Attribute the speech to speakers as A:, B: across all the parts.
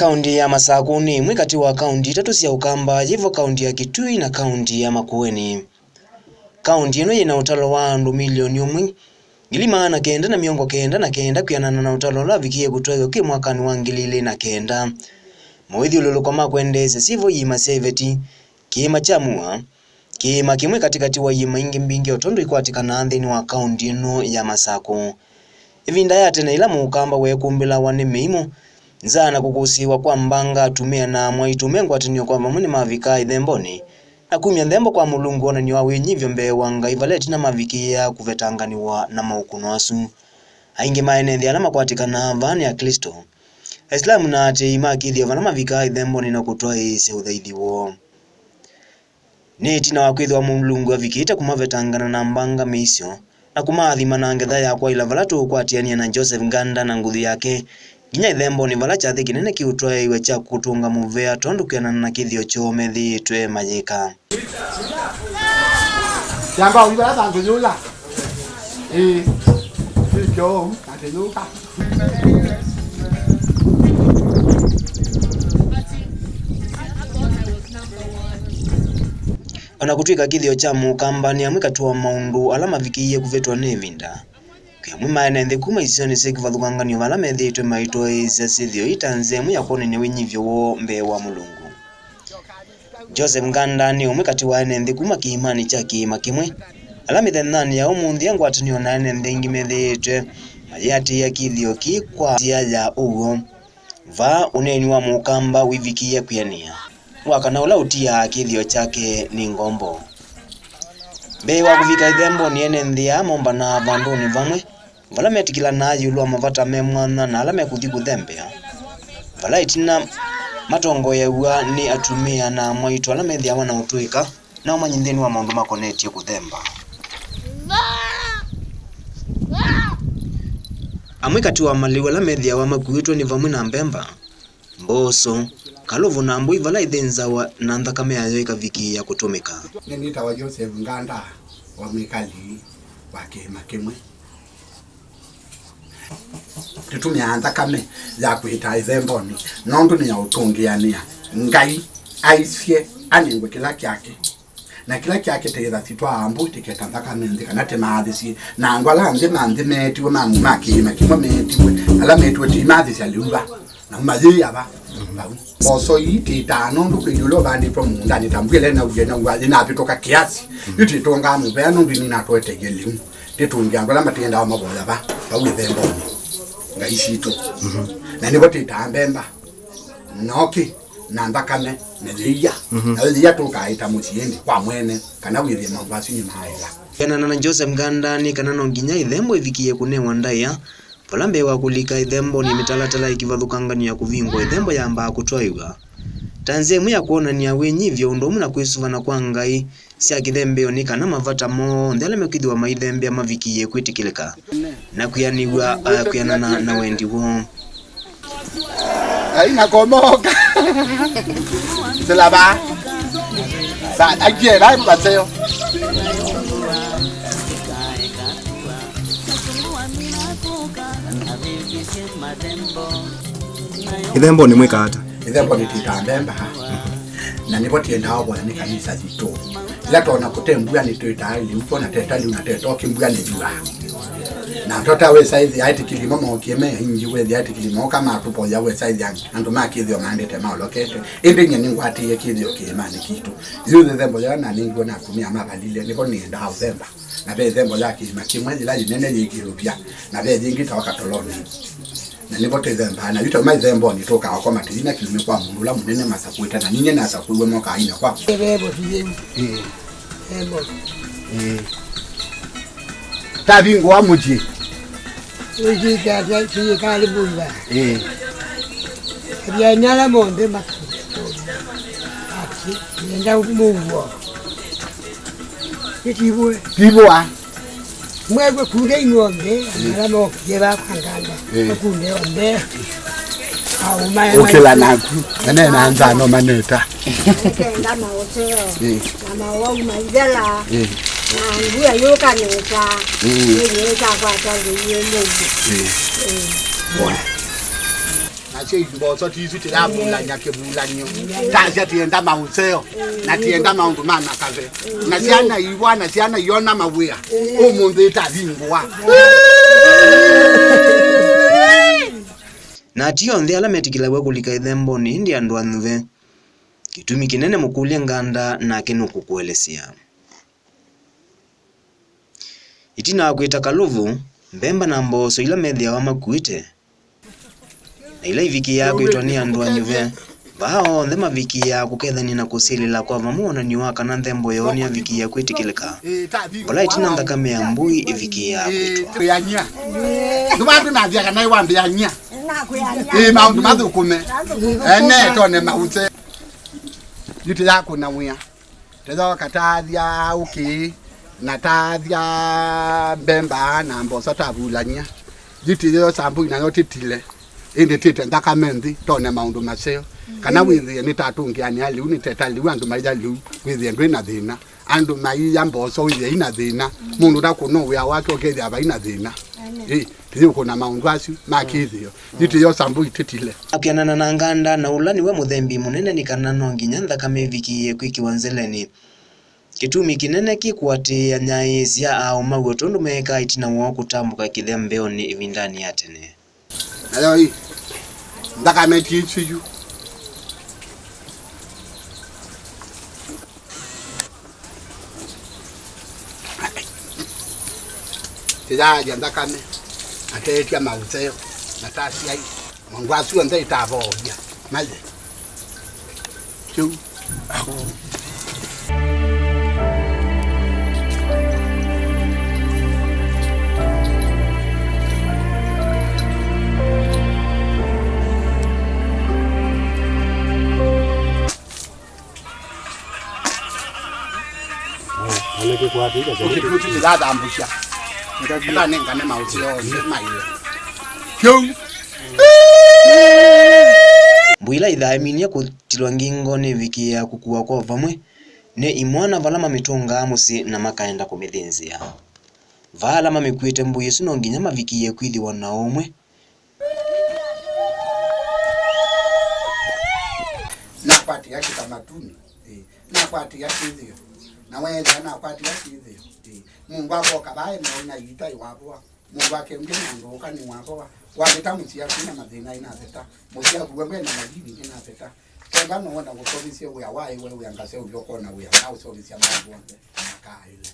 A: Kaunti ya Masaku ni imwe kati wa kaunti tatu cia Ukamba yivo kaunti ya Kitui na kaunti ya Makueni. Kaunti ino yina utalo wa andu milioni 1,999 kwianana na utalo la vikie kutwayo ki mwakani wa 2009. Mwithi ululuko makwendese sivo yima seveti kiima kya mua kiima kimwe katikati wa yima ingi mbingi otondo ikwatikana nthini wa kaunti ino ya Masaku. Ivinda ya tene ila Mukamba wekumbila wane meimo nzana kukusiwa kwa mbanga atumia na mwaitume ngwatinio kwa mamuni mavika ithemboni na kumya nthembo kwa mulungu ona niwa wenyivyo mbe wanga ivaleti na mavikia kuvetanganiwa na maukuno asu aingi maenenthi alama kwatikana vani ya Kristo Islamu na ate ima Kithio vana mavika ithemboni na kutwa ise uthaithiwo ni tina wakwithwa mulungu avikita kumavetangana na mbanga meisyo na kumathima na ngetha yakwa ila valatu kwatiania na Joseph Nganda na nguthu yake ginya ithemboni vala chathi kinene kiutwa iwe cha kutunga muvea tondukiana na Kithio chomethi twe majika
B: yamba uliba bantu yula kyo atenuka
A: ona kutwika Kithio Kya Mukamba ni amwe katuwa maundu alama vikiye kuvetwa nevinda kuyamwe maenenthi kuma isioni sekivathukanganio vala methitwe maitwa isa sithio itanzemu ya kuonenia winyivyo wo mbe wa mulungu. Joseph Nganda ni umwe kati wa enenthi kuma kiimani cha kiima kimwe ala mithenani ya umunthi ngwatanio na enenthi ingi methitwe mayati ya Kithio Kya ya ugo va uneni wa Mukamba wivikiye kwiania wakana ula utia Kithio chake ni ngombo mbe wa kuvika ithemboni enenthi ya momba na vanduni vamwe vala metikila na yiulu amavata memwana na ala mekuthi kuthembea vala itina matongo yewa ni atumia na mwaitu ala methi awana utwika na umanyinthini wa maundu makonetie kuthemba amwe kati wa maliwa ala methi awa makuitwa ni vamwe na mbemba mboso kalovu na mbui vala ithenzawa na nthakame yayo ikavikia kutumika
B: nita wa Joseph Nganda wa mikali wa kiima kimwe tutumia nthakame ya kuhita ithemboni nondu ni ya utungiania ngai aisye anengwe kila kyake na kila kyake teitha titwa ambu tiketa nthakame nthi kana temathisi na ngwala nthi manthi metiwe mamu makiima kimwe metiwe ala metiwe timathisi aliuva na maji aba boso yitita nondu kwijulo bandi pro munda nitambwile na ugena ngwazi na pitoka kiasi yititonga mubea nondu ni natwetegelimu titungia ngola matenda wa mabola ba ithemboni ngaishito na nibo titambemba noki na ndakane nelia na leya tukaita musiendi kwa mwene kana withie mabasi ni maila
A: kana na Joseph Nganda ni kana no nginya ithembo ivikie kunewa ndaya valambe wa kulika ithemboni mitalatala ikivathukangania kuvingwa ithembo yamba kutwaiwa tanzemu ya kuonania wenyivyo undomu na kwisuvana kwa ngai cia kithembeo ni kana mavata monthe ala mekithwa maithembe mavikiye kwitikilika na kuyaniwa kuyanana na wendi wo
B: aina komoka selaba sa ajera bateo
C: ithemboni mwikata
B: ithemboni titambemba na nipo tienda hapo ni kanisa zito ila tona kutembua ni tuita ili uko na tetali unateta kimbua ni jua na tota we size ya kilimo mo kieme inji we ya kilimo kama tupo ya we size yangu ando ma Kithio mande tema lokete ende nyani ngwati ya Kithio kiimani kitu yule thembo ya na ningo na kumia mabalile niko ni nda themba na be thembo ya kiima kimwe ila nene yikirupia na be jingi tawakatoloni na nipo tethemba na yuto mai themboni toka kwa matina kilime kwa mundula munene Masaku na ninye na sakuwe moka aina kwa
D: bebo tiyeni ebo
B: tavingo wa muji
D: uji kaya kiye kali bulba ya nyala monde Masaku aki nenda mungu kibwa mwegwe kule ngombe ala mo yeba kwanganda kunde ombe au maya
B: okela naku nene naanza no maneta
E: ndama otero mama wao maidela na nguya yoka neta yeye kwa tangu yeye
B: Ache iboso tizu tilabula nyake bulanyo. Tazi tienda mauseo na tienda maundu mana kaze. Na siana iwa na siana yona mawea. Umundu itavingwa.
A: Na tiyo nthi ala metikilagwa kulika ithemboni hindi andu anuthe. Kitumi kinene mukulia nganda na kinu kukuelesya. Itina akwita kaluvu, mbemba na mboso ila methia wa makuite. Na ila iviki yako itwania andu anyuve. Vao nthema viki ya kukethani na kusilila kwa vamuona niwa kana nthembo yoni ya viki ya kwitikilika. Ola itina nthakame ya mbui iviki ya kwitwa.
B: Yanya. Ndubandu na vya kana iwambia nya. Maundu mathukume. Ene tone mause. Yuti yako na wia. Tezo katathia uki na tathia mbemba na mboso tabulanya. Yuti yo sambu ina yotitile. Indi tite ndakamendi tone maundu maseo. Kana withi ni tatungiani ali uni tetali wandu maija lu withi ndo ina thina. Andu mai mboso withi ina thina. Mundu ndakuno wia wake okethi aba ina thina. Tiyo kuna maundu asu makithio. Yuti yo sambu ititile.
A: Akianana na nganda na ulani we muthembi munene ni kana no nginya nthakame vikiye kwikiwanzeleni. Kitumi kinene kikwatia nyai cia au maguo tondu meka itina wo kutambuka kithia mbeoni ivindani ya tene.
B: Ayo hii. Ndakame tichu. Tijaja ndakame. Atetia mauseo. Natasi ai. Mangwasu ande itavoja. Maze. Chu. Ukituti ambusha. Ndio nengane mausio maile. Kyo.
A: Mbwila ithaiminia kutilwa ngingo ni viki ya kukua kwa vamwe ne imwana valama mitunga amusi na makaenda kumithinzia. Vala mamikuite mbuye suno nginya maviki ye kwithiwa na omwe.
B: Nakwati yake tamatuni. Nakwati yake hivyo. Na wewe nakwati yake hivyo. Mungu wako kabaye na yita iwabwa. Mungu wake ngene ndoka ni wabwa. Wabetamutia kuna madhina inazeta. Moja kuwembe na madini inazeta. Kamba no wanda kusolisia we awai we angase ulioko na we na usolisia mambo wande. Aka ile.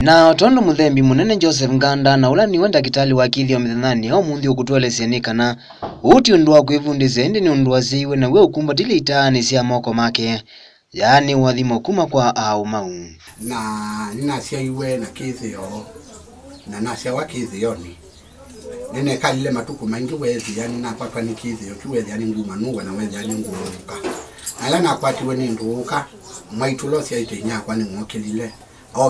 A: Na tondo muthembi munene Joseph Nganda na ula niwe ndakitali wa Kithio mithani au munthi ukutwelesya ni kana uti undu wa kwivundisya indi ni undu waziwe na we ukumbatile itaani cia moko make yani wathimo kuma kwa au mau
B: na ninasia iwe na Kithio na nasia wa Kithio ni nene kalile matuku maingi wezi yani na kwatwa ni Kithio kiwezi yani nguma nuwe na wezi yani nguruka ala na kwatiwe ni nduka mwaitulosia itenya kwa ni ngokilile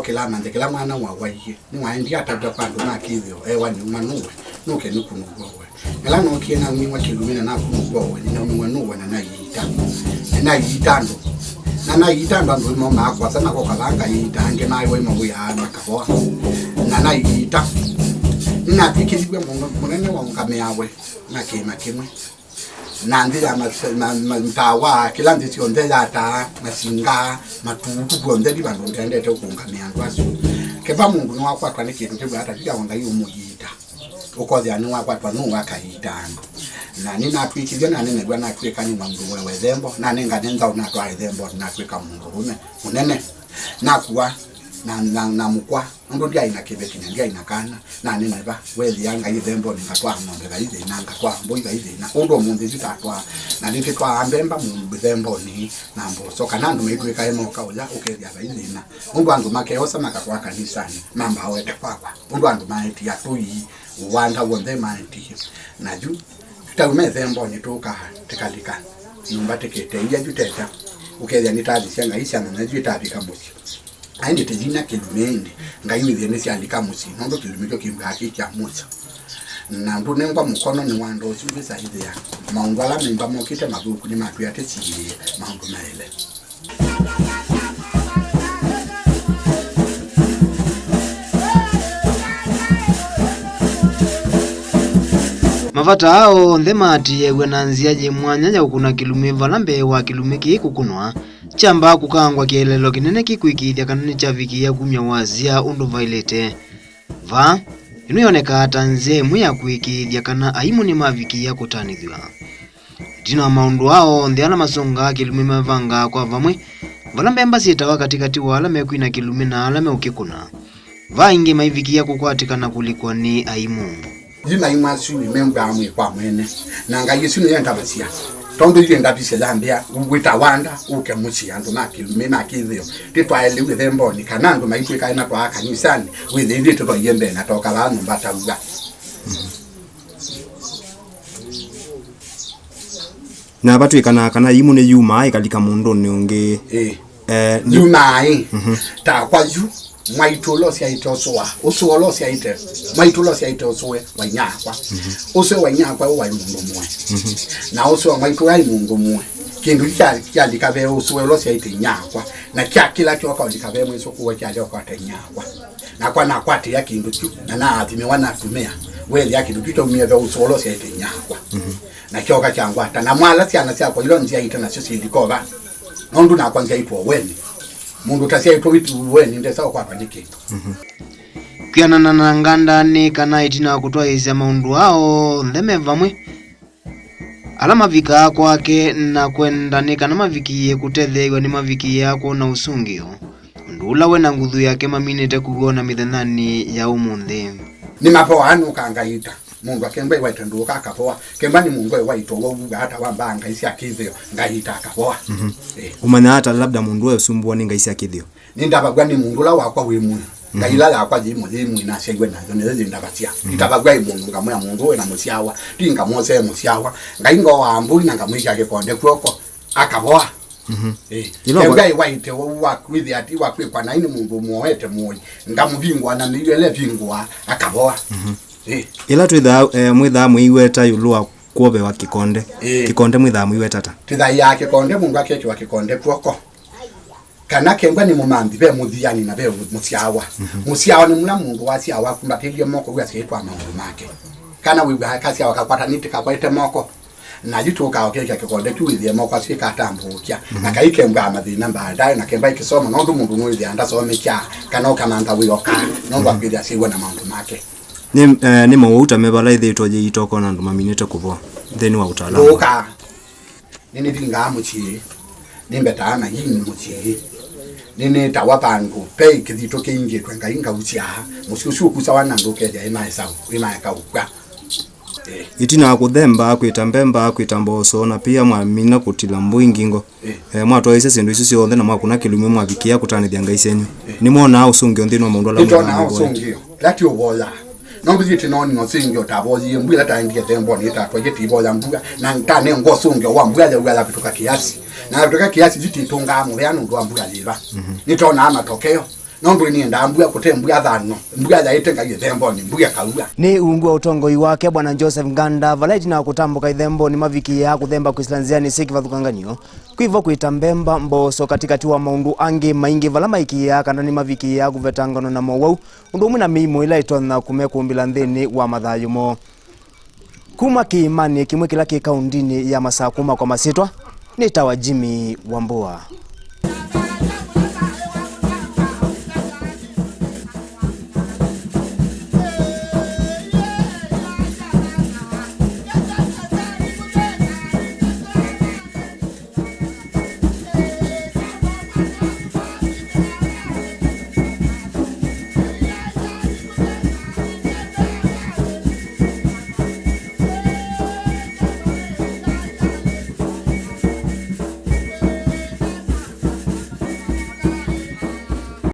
B: kila mande kila mwana wa waye ni waindi atabda kwando na Kithio wani manuwe nuke nukunugwa ela no kiena mwa kilumina na kunugwa ni no mwanuwe na yita ndo na yita ndo mo makwa sana ko kalanga yita nge nayo we mabuya makaboa na yita na pikizwe munene wa ngame yawe na kiima kimwe na ndira mtawa kila ndisi ondela ata masinga matuku kuondeli bantu ndendete ukungamia ndwaso keba mungu no akwatwa ne kintu tebwa ata kija wanga yumuyita ukozi anu akwatwa no akayita na nina twikizwe na nene gwa na tweka ni mungu wewe zembo na nenga nenza una twa zembo na tweka mungu munene nakwa na mukwa undu ndia ina kibeti ndia ina kana na nene ba weli yanga ithemboni ngatwa ng'ombe ga ithe na ngatwa mboi ga ithe na undu munthi zitatwa na ndike twa ambemba mu ithemboni na mboso kana ndu meitwika emoka uya ukethia ga ithe na undu andu makeosa makakwa kanisani mamba wete kwakwa undu andu maiti atui uwanda wonde maiti na ju taume ithemboni tuka tikalika nyumba tikete iya juteta ukethia nitathi cia ngai cia na ju itabika muci aindi tejina kilumendi ngai withie ni ciandika muci nondo kilumekyo kimbaki kya muci na ndu nengwa mukono ni wando cibisa ithe ya maundu ala mimba mokite mathuku ni matu ya tecirie maundu maele
A: mavata hao nthemati yewe na nziaje mwanya ya ukuna kilume valambe wa kilume kikukunwa chamba kukangwa kielelo kinene kikwikithia kanuni cha viki ya kumya wazia undu vailete va inu yoneka ata nzemu ya kwikithia kana aimu ni maviki ya kutanithwa dina maundu hao nthi ala masonga kilume mavanga kwa vamwe valambe mbasitawa katikati wa ala mekwina kilume na ala meukikuna va ingi maiviki ya kukwatikana kulikwa ni aimu
B: jina imasu ni memba amwe kwa mwene na ngai sinu yenda basia tondo yenda biselambia wita wanda uke muchi andu makilume makithio titwaele withemboni kana andu maitwika ina kwa kanisani withi to yembe na toka banu bataruga
C: na batwikana kana imu ne yuma ikalika mundu ni ungi
B: yuma ta kwa yu maitulo sia itoswa usuolo sia ite maitulo sia itoswe wanyakwa uswe wanyakwa wa mundu mwe na uswe maitulo ai mundu mwe kindu kya likabe usuolo sia ite nyakwa na kila kyo kwa likabe mweso kuwa kya leo kwa nyakwa na kwa nakwati ya kindu tu na atime wana tumea weli ya kindu kito mwe usuolo sia ite nyakwa na kyoka kyangwa hata na mwala sia na sia kwa ilo nzia ite na sisi ndikoba nondu na kwanza ipo weni mundu tasia ipo vitu weni ndesa kwa paniki
A: kianana na nganda ni kana itina kutwaisa maundu hao ndeme vamwe alama vika kwake na kwenda ni kana mavikie kutethewa ni mavikie yako na usungio ndula we na nguthu yake maminete kuona mithenani ya umunthi
B: ni mapo anu kangaita mungu akemba iwaitenduka akapoa kemba ni mungu iwaitowa uga hata wambanga isi akithio ngaita akapoa
C: umanya hata labda mundu we usumbua ni ngaisi akithio
B: ni ndabagwa ni mundu la wakwa wimu ngaila la kwa jimu na segwe na neze ndabatia itabagwa imundu ngamwe ya mundu we na musiawa tinga mose musiawa ngaingo wa ambuli na ngamwisha ke konde kwoko akapoa kemba iwaite wa kwithi ati wa kwikwa na ini mundu muoete moyo ngamubingwa na nilele bingwa akapoa
C: ila twitha mwitha mwiweta yiulu wa kuobe wa kikonde kikonde mwitha mwiweta ta
B: twitha ya kikonde mundu akecho wa kikonde kwoko kana kemba ni mumambi be muthiani na be musiawa musiawa ni muna mundu wasiawa kumbatilio moko gwa setwa maundu make kana wiwa kasi akakwata nitika kwaite moko na jituka okecha kikonde tuwithie moko asika tambukia na kaikemba amathina baadaye na kemba ikisoma nondu mundu mwithi anda somekya kana ukamanda wiyoka nondu akwithi asiwe na maundu make
C: ni mawuta mebala ithitwa je itoko na nduma minete kuvoa theni wa utaalamu
B: oka nini tinga muchi nimbe taana yini muchi nini tawapangu pe kithito kingi twenga inga uchi aha musiushu kusawana ndokeja ima kaukwa
C: itina kuthemba kwita mbemba kwita mboso na pia mwamina kutila mbwingingo mwatwa ise sindu isu cionthe na mwakuna kilume mwavikia kutanithia ngaisenyu ni mwona usungio nthini wa mundu ala
B: mwona usungio lati ubola nombi ziti noni ngosingio tabozi mbwila taindia themboni tatwa jeti bola mbuga na ntane ngosungio wa mbwala wala kutoka kiasi na kutoka kiasi ziti tunga mu yanu ndo mbuga liva nitona amatokeo nondo ni ndambua kutembua thano mbuga ya itenga themboni mbuga kauga
A: ni ungu wa utongoi wake bwana Joseph Nganda valaiti na kutambuka ithemboni maviki ya kuthemba kuislanziani sikiva thukanganio kwivo kuita mbemba mboso katikati wa maundu angi maingi vala maiki ya kana ni maviki ya kuvetangano na mowau undu umwe na miimo ila itona kumekumbila nthini wa mathayumo kuma kiimani kimwe kila ki kaunti ya Masaku kwa masitwa ni tawa Jimmy Wambua.